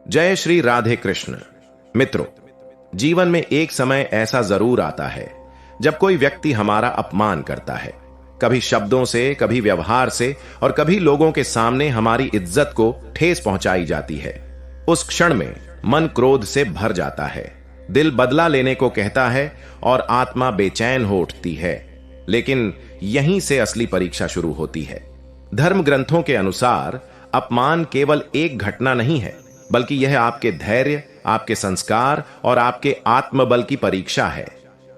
जय श्री राधे कृष्ण। मित्रों, जीवन में एक समय ऐसा जरूर आता है जब कोई व्यक्ति हमारा अपमान करता है, कभी शब्दों से, कभी व्यवहार से और कभी लोगों के सामने हमारी इज्जत को ठेस पहुंचाई जाती है। उस क्षण में मन क्रोध से भर जाता है, दिल बदला लेने को कहता है और आत्मा बेचैन हो उठती है। लेकिन यहीं से असली परीक्षा शुरू होती है। धर्म ग्रंथों के अनुसार अपमान केवल एक घटना नहीं है, बल्कि यह आपके धैर्य, आपके संस्कार और आपके आत्मबल की परीक्षा है।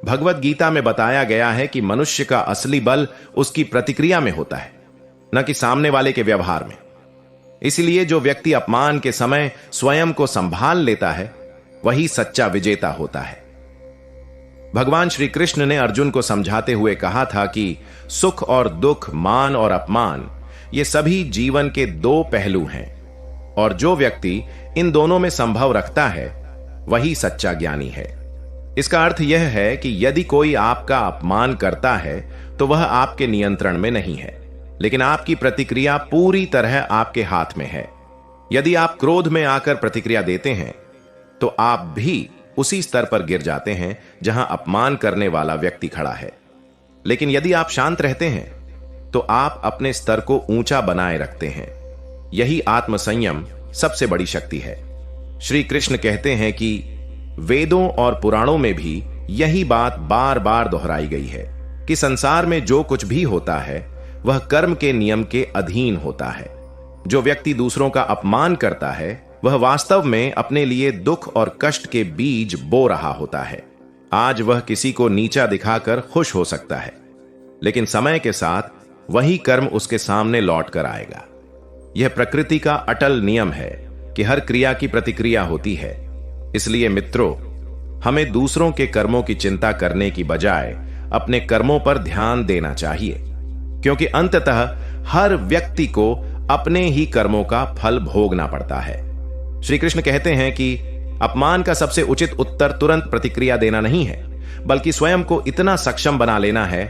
भगवत गीता में बताया गया है कि मनुष्य का असली बल उसकी प्रतिक्रिया में होता है, न कि सामने वाले के व्यवहार में। इसलिए जो व्यक्ति अपमान के समय स्वयं को संभाल लेता है, वही सच्चा विजेता होता है। भगवान श्री कृष्ण ने अर्जुन को समझाते हुए कहा था कि सुख और दुख, मान और अपमान, ये सभी जीवन के दो पहलू हैं, और जो व्यक्ति इन दोनों में संभव रखता है वही सच्चा ज्ञानी है। इसका अर्थ यह है कि यदि कोई आपका अपमान करता है तो वह आपके नियंत्रण में नहीं है, लेकिन आपकी प्रतिक्रिया पूरी तरह आपके हाथ में है। यदि आप क्रोध में आकर प्रतिक्रिया देते हैं तो आप भी उसी स्तर पर गिर जाते हैं जहां अपमान करने वाला व्यक्ति खड़ा है। लेकिन यदि आप शांत रहते हैं तो आप अपने स्तर को ऊंचा बनाए रखते हैं। यही आत्मसंयम सबसे बड़ी शक्ति है। श्री कृष्ण कहते हैं कि वेदों और पुराणों में भी यही बात बार बार दोहराई गई है कि संसार में जो कुछ भी होता है वह कर्म के नियम के अधीन होता है। जो व्यक्ति दूसरों का अपमान करता है वह वास्तव में अपने लिए दुख और कष्ट के बीज बो रहा होता है। आज वह किसी को नीचा दिखाकर खुश हो सकता है, लेकिन समय के साथ वही कर्म उसके सामने लौट कर आएगा। यह प्रकृति का अटल नियम है कि हर क्रिया की प्रतिक्रिया होती है। इसलिए मित्रों, हमें दूसरों के कर्मों की चिंता करने की बजाय अपने कर्मों पर ध्यान देना चाहिए, क्योंकि अंततः हर व्यक्ति को अपने ही कर्मों का फल भोगना पड़ता है। श्री कृष्ण कहते हैं कि अपमान का सबसे उचित उत्तर तुरंत प्रतिक्रिया देना नहीं है, बल्कि स्वयं को इतना सक्षम बना लेना है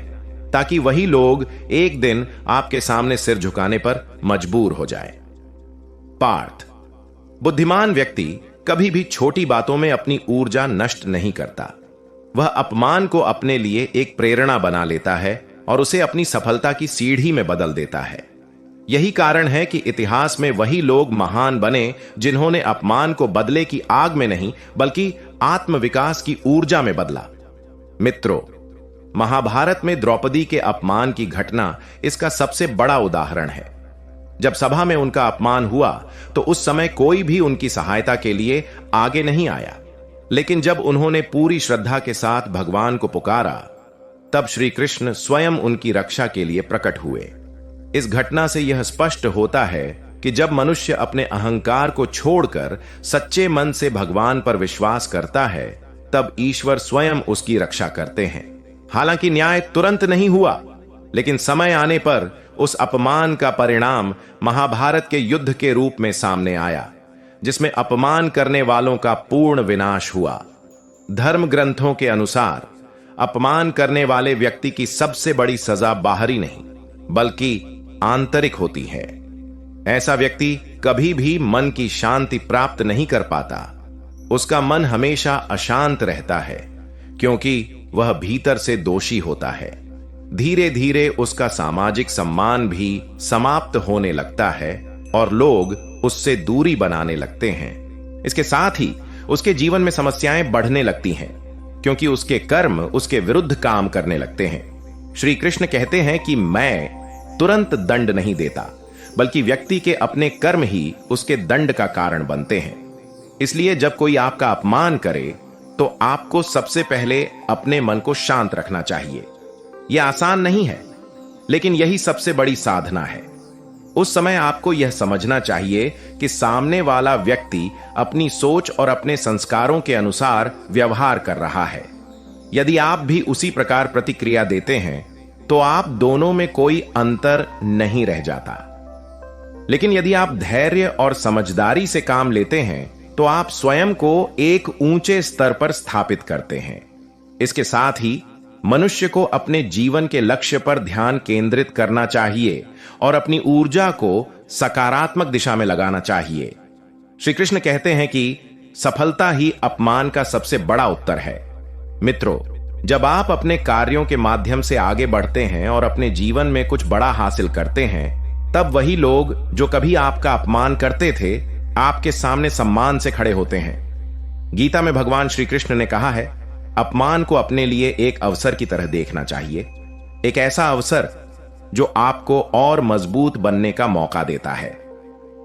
ताकि वही लोग एक दिन आपके सामने सिर झुकाने पर मजबूर हो जाए। पार्थ, बुद्धिमान व्यक्ति कभी भी छोटी बातों में अपनी ऊर्जा नष्ट नहीं करता। वह अपमान को अपने लिए एक प्रेरणा बना लेता है और उसे अपनी सफलता की सीढ़ी में बदल देता है। यही कारण है कि इतिहास में वही लोग महान बने जिन्होंने अपमान को बदले की आग में नहीं, बल्कि आत्मविकास की ऊर्जा में बदला। मित्रों, महाभारत में द्रौपदी के अपमान की घटना इसका सबसे बड़ा उदाहरण है। जब सभा में उनका अपमान हुआ तो उस समय कोई भी उनकी सहायता के लिए आगे नहीं आया, लेकिन जब उन्होंने पूरी श्रद्धा के साथ भगवान को पुकारा, तब श्री कृष्ण स्वयं उनकी रक्षा के लिए प्रकट हुए। इस घटना से यह स्पष्ट होता है कि जब मनुष्य अपने अहंकार को छोड़कर सच्चे मन से भगवान पर विश्वास करता है, तब ईश्वर स्वयं उसकी रक्षा करते हैं। हालांकि न्याय तुरंत नहीं हुआ, लेकिन समय आने पर उस अपमान का परिणाम महाभारत के युद्ध के रूप में सामने आया, जिसमें अपमान करने वालों का पूर्ण विनाश हुआ। धर्म ग्रंथों के अनुसार अपमान करने वाले व्यक्ति की सबसे बड़ी सजा बाहरी नहीं, बल्कि आंतरिक होती है। ऐसा व्यक्ति कभी भी मन की शांति प्राप्त नहीं कर पाता। उसका मन हमेशा अशांत रहता है, क्योंकि वह भीतर से दोषी होता है। धीरे धीरे उसका सामाजिक सम्मान भी समाप्त होने लगता है और लोग उससे दूरी बनाने लगते हैं। इसके साथ ही उसके जीवन में समस्याएं बढ़ने लगती हैं, क्योंकि उसके कर्म उसके विरुद्ध काम करने लगते हैं। श्री कृष्ण कहते हैं कि मैं तुरंत दंड नहीं देता, बल्कि व्यक्ति के अपने कर्म ही उसके दंड का कारण बनते हैं। इसलिए जब कोई आपका अपमान करे तो आपको सबसे पहले अपने मन को शांत रखना चाहिए। यह आसान नहीं है, लेकिन यही सबसे बड़ी साधना है। उस समय आपको यह समझना चाहिए कि सामने वाला व्यक्ति अपनी सोच और अपने संस्कारों के अनुसार व्यवहार कर रहा है। यदि आप भी उसी प्रकार प्रतिक्रिया देते हैं तो आप दोनों में कोई अंतर नहीं रह जाता। लेकिन यदि आप धैर्य और समझदारी से काम लेते हैं तो आप स्वयं को एक ऊंचे स्तर पर स्थापित करते हैं। इसके साथ ही मनुष्य को अपने जीवन के लक्ष्य पर ध्यान केंद्रित करना चाहिए और अपनी ऊर्जा को सकारात्मक दिशा में लगाना चाहिए। श्री कृष्ण कहते हैं कि सफलता ही अपमान का सबसे बड़ा उत्तर है। मित्रों, जब आप अपने कार्यों के माध्यम से आगे बढ़ते हैं और अपने जीवन में कुछ बड़ा हासिल करते हैं, तब वही लोग जो कभी आपका अपमान करते थे, आपके सामने सम्मान से खड़े होते हैं। गीता में भगवान श्री कृष्ण ने कहा है, अपमान को अपने लिए एक अवसर की तरह देखना चाहिए, एक ऐसा अवसर जो आपको और मजबूत बनने का मौका देता है।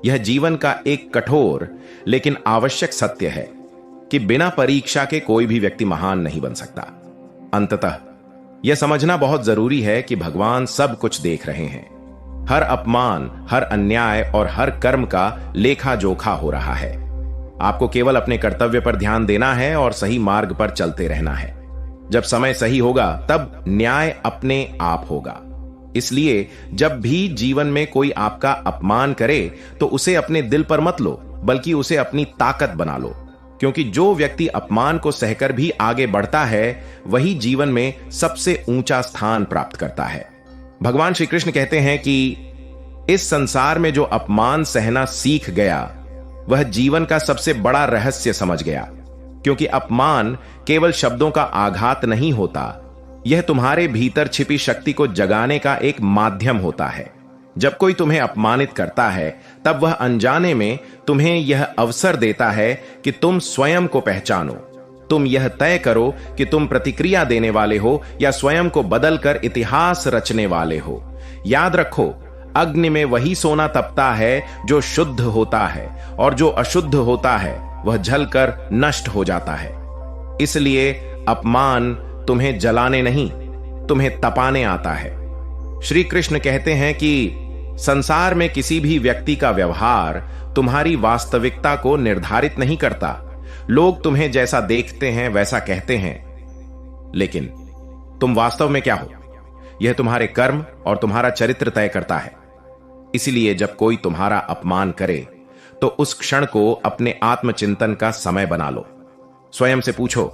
यह जीवन का एक कठोर लेकिन आवश्यक सत्य है कि बिना परीक्षा के कोई भी व्यक्ति महान नहीं बन सकता। अंततः यह समझना बहुत जरूरी है कि भगवान सब कुछ देख रहे हैं। हर अपमान, हर अन्याय और हर कर्म का लेखा जोखा हो रहा है। आपको केवल अपने कर्तव्य पर ध्यान देना है और सही मार्ग पर चलते रहना है। जब समय सही होगा तब न्याय अपने आप होगा। इसलिए जब भी जीवन में कोई आपका अपमान करे तो उसे अपने दिल पर मत लो, बल्कि उसे अपनी ताकत बना लो, क्योंकि जो व्यक्ति अपमान को सहकर भी आगे बढ़ता है वही जीवन में सबसे ऊंचा स्थान प्राप्त करता है। भगवान श्री कृष्ण कहते हैं कि इस संसार में जो अपमान सहना सीख गया वह जीवन का सबसे बड़ा रहस्य समझ गया, क्योंकि अपमान केवल शब्दों का आघात नहीं होता, यह तुम्हारे भीतर छिपी शक्ति को जगाने का एक माध्यम होता है। जब कोई तुम्हें अपमानित करता है तब वह अनजाने में तुम्हें यह अवसर देता है कि तुम स्वयं को पहचानो। तुम यह तय करो कि तुम प्रतिक्रिया देने वाले हो या स्वयं को बदलकर इतिहास रचने वाले हो। याद रखो, अग्नि में वही सोना तपता है जो शुद्ध होता है, और जो अशुद्ध होता है वह जलकर नष्ट हो जाता है। इसलिए अपमान तुम्हें जलाने नहीं, तुम्हें तपाने आता है। श्री कृष्ण कहते हैं कि संसार में किसी भी व्यक्ति का व्यवहार तुम्हारी वास्तविकता को निर्धारित नहीं करता। लोग तुम्हें जैसा देखते हैं वैसा कहते हैं, लेकिन तुम वास्तव में क्या हो, यह तुम्हारे कर्म और तुम्हारा चरित्र तय करता है। इसलिए जब कोई तुम्हारा अपमान करे तो उस क्षण को अपने आत्मचिंतन का समय बना लो। स्वयं से पूछो,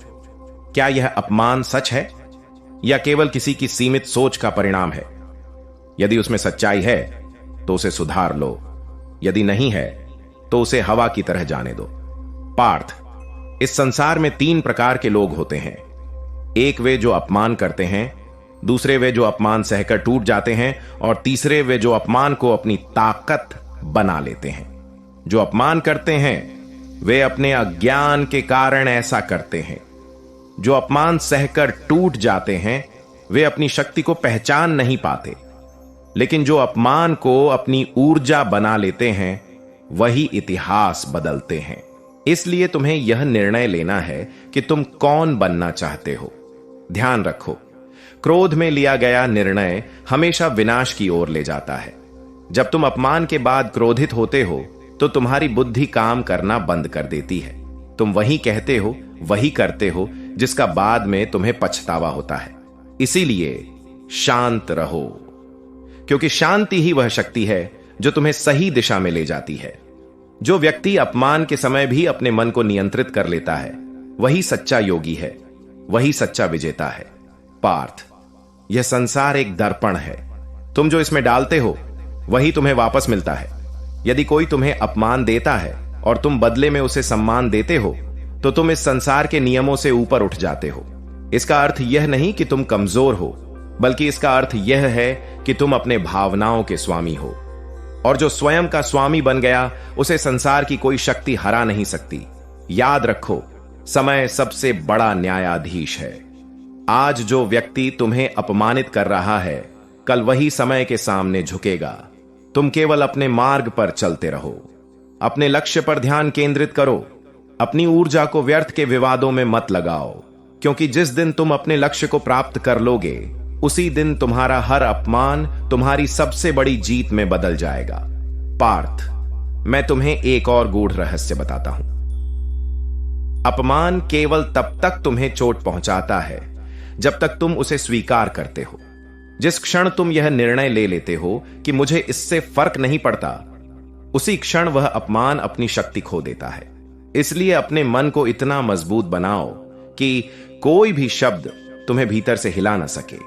क्या यह अपमान सच है या केवल किसी की सीमित सोच का परिणाम है? यदि उसमें सच्चाई है तो उसे सुधार लो, यदि नहीं है तो उसे हवा की तरह जाने दो। पार्थ, इस संसार में 3 प्रकार के लोग होते हैं। एक वे जो अपमान करते हैं, दूसरे वे जो अपमान सहकर टूट जाते हैं, और तीसरे वे जो अपमान को अपनी ताकत बना लेते हैं। जो अपमान करते हैं वे अपने अज्ञान के कारण ऐसा करते हैं। जो अपमान सहकर टूट जाते हैं वे अपनी शक्ति को पहचान नहीं पाते, लेकिन जो अपमान को अपनी ऊर्जा बना लेते हैं वही इतिहास बदलते हैं। इसलिए तुम्हें यह निर्णय लेना है कि तुम कौन बनना चाहते हो। ध्यान रखो, क्रोध में लिया गया निर्णय हमेशा विनाश की ओर ले जाता है। जब तुम अपमान के बाद क्रोधित होते हो तो तुम्हारी बुद्धि काम करना बंद कर देती है। तुम वही कहते हो, वही करते हो जिसका बाद में तुम्हें पछतावा होता है। इसीलिए शांत रहो, क्योंकि शांति ही वह शक्ति है जो तुम्हें सही दिशा में ले जाती है। जो व्यक्ति अपमान के समय भी अपने मन को नियंत्रित कर लेता है वही सच्चा योगी है, वही सच्चा विजेता है। पार्थ, यह संसार एक दर्पण है। तुम जो इसमें डालते हो वही तुम्हें वापस मिलता है। यदि कोई तुम्हें अपमान देता है और तुम बदले में उसे सम्मान देते हो तो तुम इस संसार के नियमों से ऊपर उठ जाते हो। इसका अर्थ यह नहीं कि तुम कमजोर हो, बल्कि इसका अर्थ यह है कि तुम अपने भावनाओं के स्वामी हो, और जो स्वयं का स्वामी बन गया उसे संसार की कोई शक्ति हरा नहीं सकती। याद रखो, समय सबसे बड़ा न्यायाधीश है। आज जो व्यक्ति तुम्हें अपमानित कर रहा है कल वही समय के सामने झुकेगा। तुम केवल अपने मार्ग पर चलते रहो, अपने लक्ष्य पर ध्यान केंद्रित करो, अपनी ऊर्जा को व्यर्थ के विवादों में मत लगाओ, क्योंकि जिस दिन तुम अपने लक्ष्य को प्राप्त कर लोगे उसी दिन तुम्हारा हर अपमान तुम्हारी सबसे बड़ी जीत में बदल जाएगा। पार्थ, मैं तुम्हें एक और गूढ़ रहस्य बताता हूं। अपमान केवल तब तक तुम्हें चोट पहुंचाता है जब तक तुम उसे स्वीकार करते हो। जिस क्षण तुम यह निर्णय ले लेते हो कि मुझे इससे फर्क नहीं पड़ता, उसी क्षण वह अपमान अपनी शक्ति खो देता है। इसलिए अपने मन को इतना मजबूत बनाओ कि कोई भी शब्द तुम्हें भीतर से हिला ना सके।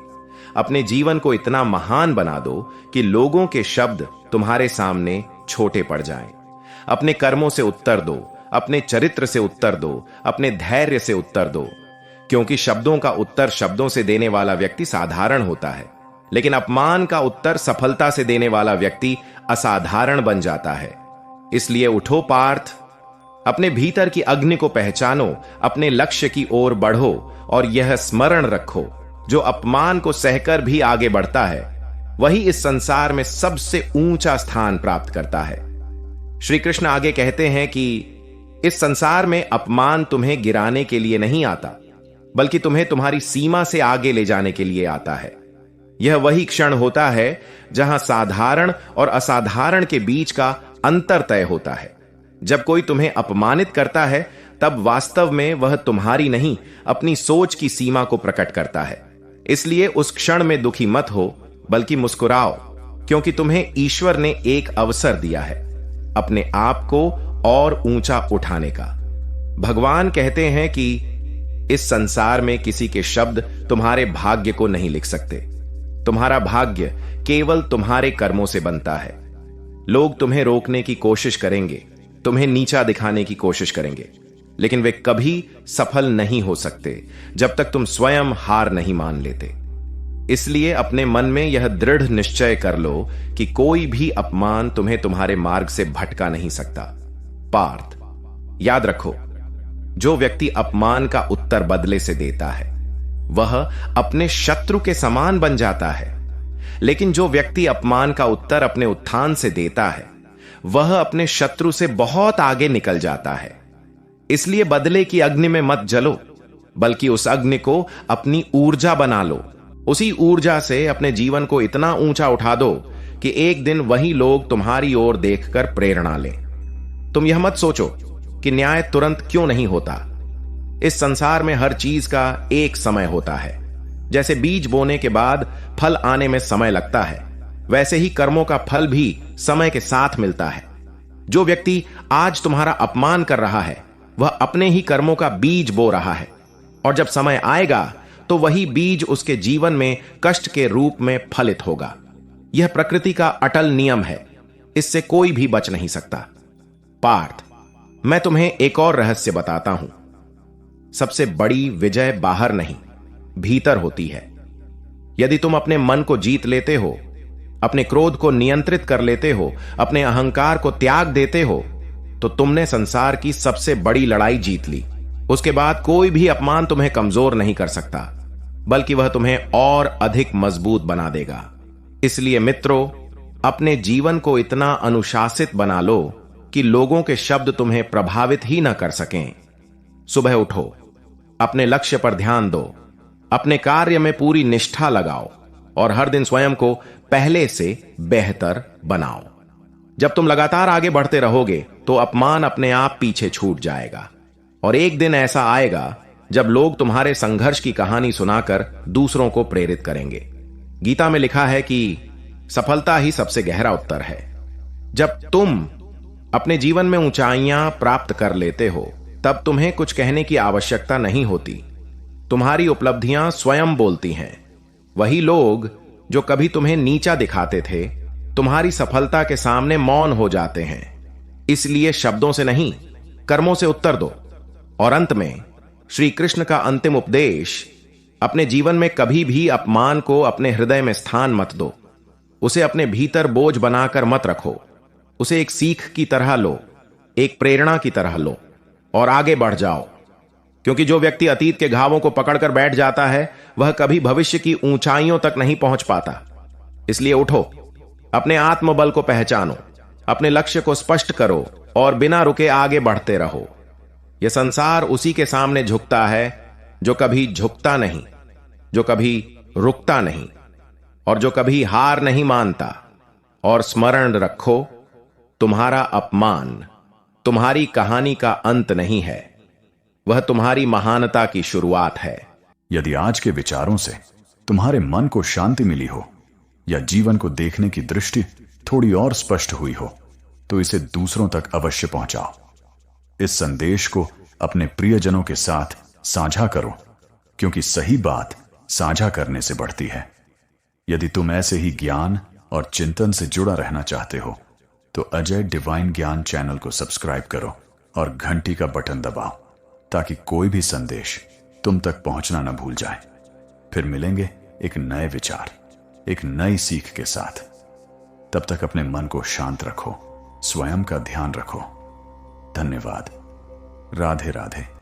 अपने जीवन को इतना महान बना दो कि लोगों के शब्द तुम्हारे सामने छोटे पड़ जाएं। अपने कर्मों से उत्तर दो, अपने चरित्र से उत्तर दो, अपने धैर्य से उत्तर दो। क्योंकि शब्दों का उत्तर शब्दों से देने वाला व्यक्ति साधारण होता है, लेकिन अपमान का उत्तर सफलता से देने वाला व्यक्ति असाधारण बन जाता है। इसलिए उठो पार्थ, अपने भीतर की अग्नि को पहचानो, अपने लक्ष्य की ओर बढ़ो और यह स्मरण रखो, जो अपमान को सहकर भी आगे बढ़ता है वही इस संसार में सबसे ऊंचा स्थान प्राप्त करता है। श्री कृष्ण आगे कहते हैं कि इस संसार में अपमान तुम्हें गिराने के लिए नहीं आता, बल्कि तुम्हें तुम्हारी सीमा से आगे ले जाने के लिए आता है। यह वही क्षण होता है जहां साधारण और असाधारण के बीच का अंतर तय होता है। जब कोई तुम्हें अपमानित करता है तब वास्तव में वह तुम्हारी नहीं, अपनी सोच की सीमा को प्रकट करता है। इसलिए उस क्षण में दुखी मत हो, बल्कि मुस्कुराओ, क्योंकि तुम्हें ईश्वर ने एक अवसर दिया है अपने आप को और ऊंचा उठाने का। भगवान कहते हैं कि इस संसार में किसी के शब्द तुम्हारे भाग्य को नहीं लिख सकते। तुम्हारा भाग्य केवल तुम्हारे कर्मों से बनता है। लोग तुम्हें रोकने की कोशिश करेंगे, तुम्हें नीचा दिखाने की कोशिश करेंगे, लेकिन वे कभी सफल नहीं हो सकते जब तक तुम स्वयं हार नहीं मान लेते। इसलिए अपने मन में यह दृढ़ निश्चय कर लो कि कोई भी अपमान तुम्हें तुम्हारे मार्ग से भटका नहीं सकता। पार्थ, याद रखो, जो व्यक्ति अपमान का उत्तर बदले से देता है वह अपने शत्रु के समान बन जाता है, लेकिन जो व्यक्ति अपमान का उत्तर अपने उत्थान से देता है वह अपने शत्रु से बहुत आगे निकल जाता है। इसलिए बदले की अग्नि में मत जलो, बल्कि उस अग्नि को अपनी ऊर्जा बना लो। उसी ऊर्जा से अपने जीवन को इतना ऊंचा उठा दो कि एक दिन वही लोग तुम्हारी ओर देखकर प्रेरणा लें। तुम यह मत सोचो कि न्याय तुरंत क्यों नहीं होता। इस संसार में हर चीज का एक समय होता है। जैसे बीज बोने के बाद फल आने में समय लगता है, वैसे ही कर्मों का फल भी समय के साथ मिलता है। जो व्यक्ति आज तुम्हारा अपमान कर रहा है वह अपने ही कर्मों का बीज बो रहा है, और जब समय आएगा तो वही बीज उसके जीवन में कष्ट के रूप में फलित होगा। यह प्रकृति का अटल नियम है, इससे कोई भी बच नहीं सकता। पार्थ, मैं तुम्हें एक और रहस्य बताता हूं। सबसे बड़ी विजय बाहर नहीं, भीतर होती है। यदि तुम अपने मन को जीत लेते हो, अपने क्रोध को नियंत्रित कर लेते हो, अपने अहंकार को त्याग देते हो, तो तुमने संसार की सबसे बड़ी लड़ाई जीत ली। उसके बाद कोई भी अपमान तुम्हें कमजोर नहीं कर सकता, बल्कि वह तुम्हें और अधिक मजबूत बना देगा। इसलिए मित्रों, अपने जीवन को इतना अनुशासित बना लो कि लोगों के शब्द तुम्हें प्रभावित ही न कर सकें। सुबह उठो, अपने लक्ष्य पर ध्यान दो, अपने कार्य में पूरी निष्ठा लगाओ और हर दिन स्वयं को पहले से बेहतर बनाओ। जब तुम लगातार आगे बढ़ते रहोगे तो अपमान अपने आप पीछे छूट जाएगा, और एक दिन ऐसा आएगा जब लोग तुम्हारे संघर्ष की कहानी सुनाकर दूसरों को प्रेरित करेंगे। गीता में लिखा है कि सफलता ही सबसे गहरा उत्तर है। जब तुम अपने जीवन में ऊंचाइयां प्राप्त कर लेते हो तब तुम्हें कुछ कहने की आवश्यकता नहीं होती। तुम्हारी उपलब्धियां स्वयं बोलती हैं। वही लोग जो कभी तुम्हें नीचा दिखाते थे तुम्हारी सफलता के सामने मौन हो जाते हैं। इसलिए शब्दों से नहीं, कर्मों से उत्तर दो। और अंत में श्री कृष्ण का अंतिम उपदेश, अपने जीवन में कभी भी अपमान को अपने हृदय में स्थान मत दो। उसे अपने भीतर बोझ बनाकर मत रखो। उसे एक सीख की तरह लो, एक प्रेरणा की तरह लो और आगे बढ़ जाओ। क्योंकि जो व्यक्ति अतीत के घावों को पकड़कर बैठ जाता है वह कभी भविष्य की ऊंचाइयों तक नहीं पहुंच पाता। इसलिए उठो, अपने आत्मबल को पहचानो, अपने लक्ष्य को स्पष्ट करो और बिना रुके आगे बढ़ते रहो। यह संसार उसी के सामने झुकता है जो कभी झुकता नहीं, जो कभी रुकता नहीं और जो कभी हार नहीं मानता। और स्मरण रखो, तुम्हारा अपमान तुम्हारी कहानी का अंत नहीं है, वह तुम्हारी महानता की शुरुआत है। यदि आज के विचारों से तुम्हारे मन को शांति मिली हो या जीवन को देखने की दृष्टि थोड़ी और स्पष्ट हुई हो तो इसे दूसरों तक अवश्य पहुंचाओ। इस संदेश को अपने प्रियजनों के साथ साझा करो, क्योंकि सही बात साझा करने से बढ़ती है। यदि तुम ऐसे ही ज्ञान और चिंतन से जुड़ा रहना चाहते हो तो अजय डिवाइन ज्ञान चैनल को सब्सक्राइब करो और घंटी का बटन दबाओ ताकि कोई भी संदेश तुम तक पहुंचना न भूल जाए। फिर मिलेंगे एक नए विचार, एक नई सीख के साथ। तब तक अपने मन को शांत रखो, स्वयं का ध्यान रखो। धन्यवाद। राधे राधे।